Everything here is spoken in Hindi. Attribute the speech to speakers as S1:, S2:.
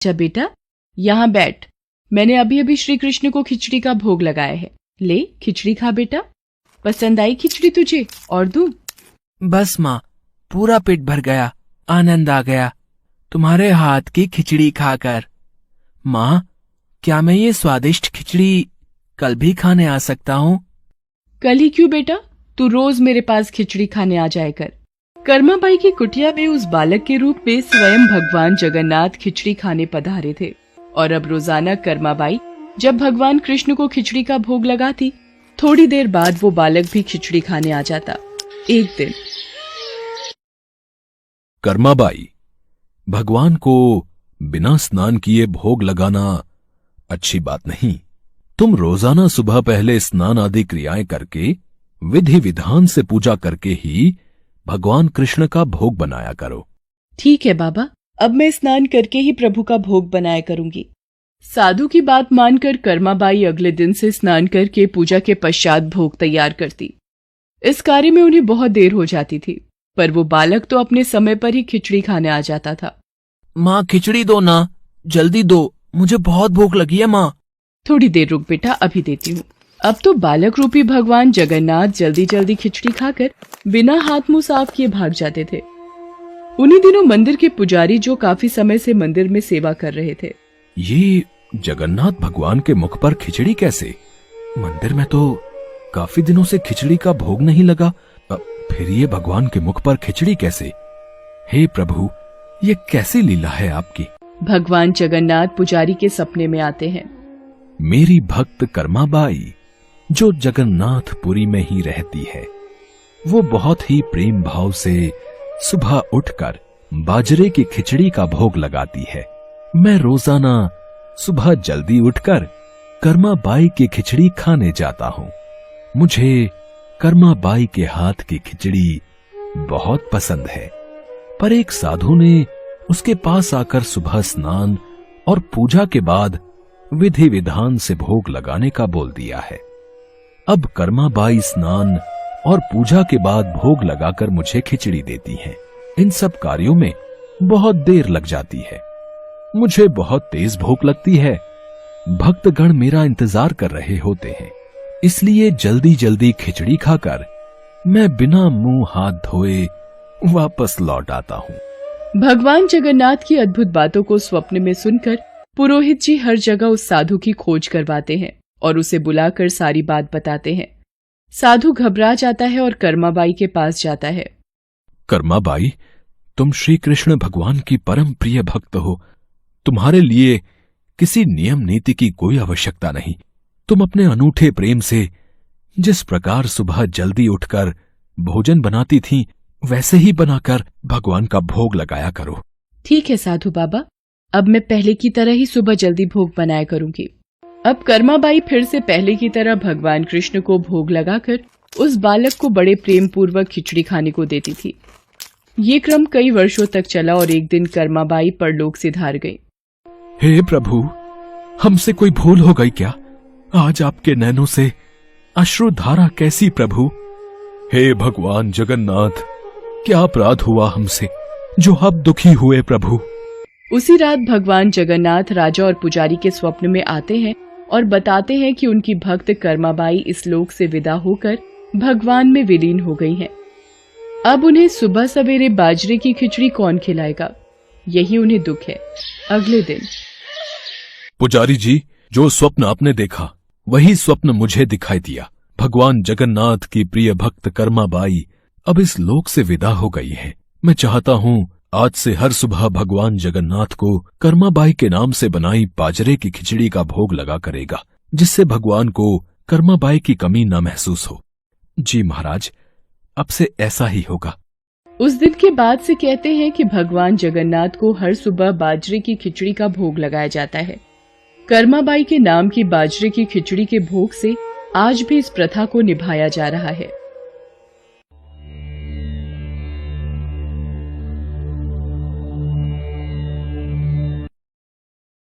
S1: अच्छा बेटा, यहाँ बैठ। मैंने अभी अभी श्री कृष्ण को खिचड़ी का भोग लगाया है। ले खिचड़ी खा बेटा। पसंद आई खिचड़ी तुझे? और दूं?
S2: बस माँ, पूरा पेट भर गया, आनंद आ गया तुम्हारे हाथ की खिचड़ी खाकर। माँ, क्या मैं ये स्वादिष्ट खिचड़ी कल भी खाने आ सकता हूँ?
S1: कल ही क्यों बेटा, तू रोज मेरे पास खिचड़ी खाने आ जाया कर। कर्माबाई की कुटिया में उस बालक के रूप में स्वयं भगवान जगन्नाथ खिचड़ी खाने पधारे थे और अब रोजाना कर्माबाई जब भगवान कृष्ण को खिचड़ी का भोग लगाती, थोड़ी देर बाद वो बालक भी खिचड़ी खाने आ जाता। एक दिन
S3: कर्माबाई, भगवान को बिना स्नान किए भोग लगाना अच्छी बात नहीं। तुम रोजाना सुबह पहले स्नान आदि क्रियाएं करके विधि विधान से पूजा करके ही भगवान कृष्ण का भोग बनाया करो।
S1: ठीक है बाबा, अब मैं स्नान करके ही प्रभु का भोग बनाया करूंगी। साधु की बात मानकर कर्माबाई अगले दिन से स्नान करके पूजा के पश्चात भोग तैयार करती। इस कार्य में उन्हें बहुत देर हो जाती थी, पर वो बालक तो अपने समय पर ही खिचड़ी खाने आ जाता था।
S2: माँ, खिचड़ी दो ना, जल्दी दो, मुझे बहुत भूख लगी है माँ।
S1: थोड़ी देर रुक बेटा, अभी देती हूँ। अब तो बालक रूपी भगवान जगन्नाथ जल्दी जल्दी खिचड़ी खाकर बिना हाथ मुंह साफ किए भाग जाते थे। उन्हीं दिनों मंदिर के पुजारी, जो काफी समय से मंदिर में सेवा कर रहे थे,
S3: ये जगन्नाथ भगवान के मुख पर खिचड़ी कैसे? मंदिर में तो काफी दिनों से खिचड़ी का भोग नहीं लगा, फिर ये भगवान के मुख पर खिचड़ी कैसे? हे प्रभु, ये कैसी लीला है आपकी?
S1: भगवान जगन्नाथ पुजारी के सपने में आते हैं।
S3: मेरी भक्त कर्माबाई, जो जगन्नाथपुरी में ही रहती है, वो बहुत ही प्रेम भाव से सुबह उठकर बाजरे की खिचड़ी का भोग लगाती है। मैं रोजाना सुबह जल्दी उठकर कर्माबाई की खिचड़ी खाने जाता हूँ। मुझे कर्माबाई के हाथ की खिचड़ी बहुत पसंद है। पर एक साधु ने उसके पास आकर सुबह स्नान और पूजा के बाद विधि विधान से भोग लगाने का बोल दिया है। अब कर्माबाई स्नान और पूजा के बाद भोग लगाकर मुझे खिचड़ी देती हैं। इन सब कार्यों में बहुत देर लग जाती है। मुझे बहुत तेज भूख लगती है। भक्तगण मेरा इंतजार कर रहे होते हैं, इसलिए जल्दी जल्दी खिचड़ी खाकर मैं बिना मुंह हाथ धोए वापस लौट आता हूँ।
S1: भगवान जगन्नाथ की अद्भुत बातों को स्वप्न में सुनकर पुरोहित जी हर जगह उस साधु की खोज करवाते हैं और उसे बुलाकर सारी बात बताते हैं। साधु घबरा जाता है और कर्माबाई के पास जाता है।
S3: कर्माबाई, तुम श्री कृष्ण भगवान की परम प्रिय भक्त हो। तुम्हारे लिए किसी नियम नीति की कोई आवश्यकता नहीं। तुम अपने अनूठे प्रेम से जिस प्रकार सुबह जल्दी उठकर भोजन बनाती थीं, वैसे ही बनाकर भगवान का भोग लगाया करो।
S1: ठीक है साधु बाबा, अब मैं पहले की तरह ही सुबह जल्दी भोग बनाया करूंगी। अब कर्माबाई फिर से पहले की तरह भगवान कृष्ण को भोग लगाकर उस बालक को बड़े प्रेम पूर्वक खिचड़ी खाने को देती थी। ये क्रम कई वर्षों तक चला और एक दिन कर्माबाई परलोक सिधार गई।
S3: हे प्रभु, हमसे कोई भूल हो गई क्या? आज आपके नैनों से अश्रुधारा कैसी प्रभु? हे भगवान जगन्नाथ, क्या अपराध हुआ हमसे जो अब दुखी हुए प्रभु?
S1: उसी रात भगवान जगन्नाथ राजा और पुजारी के स्वप्न में आते हैं और बताते हैं कि उनकी भक्त कर्माबाई इस लोक से विदा होकर भगवान में विलीन हो गई हैं। अब उन्हें सुबह सवेरे बाजरे की खिचड़ी कौन खिलाएगा, यही उन्हें दुख है। अगले दिन
S3: पुजारी जी, जो स्वप्न आपने देखा वही स्वप्न मुझे दिखाई दिया। भगवान जगन्नाथ की प्रिय भक्त कर्माबाई अब इस लोक से विदा हो गई है। मैं चाहता हूँ आज से हर सुबह भगवान जगन्नाथ को कर्माबाई के नाम से बनाई बाजरे की खिचड़ी का भोग लगा करेगा, जिससे भगवान को कर्माबाई की कमी न महसूस हो। जी महाराज, अब से ऐसा ही होगा।
S1: उस दिन के बाद से कहते हैं कि भगवान जगन्नाथ को हर सुबह बाजरे की खिचड़ी का भोग लगाया जाता है। कर्माबाई के नाम की बाजरे की खिचड़ी के भोग से आज भी इस प्रथा को निभाया जा रहा है।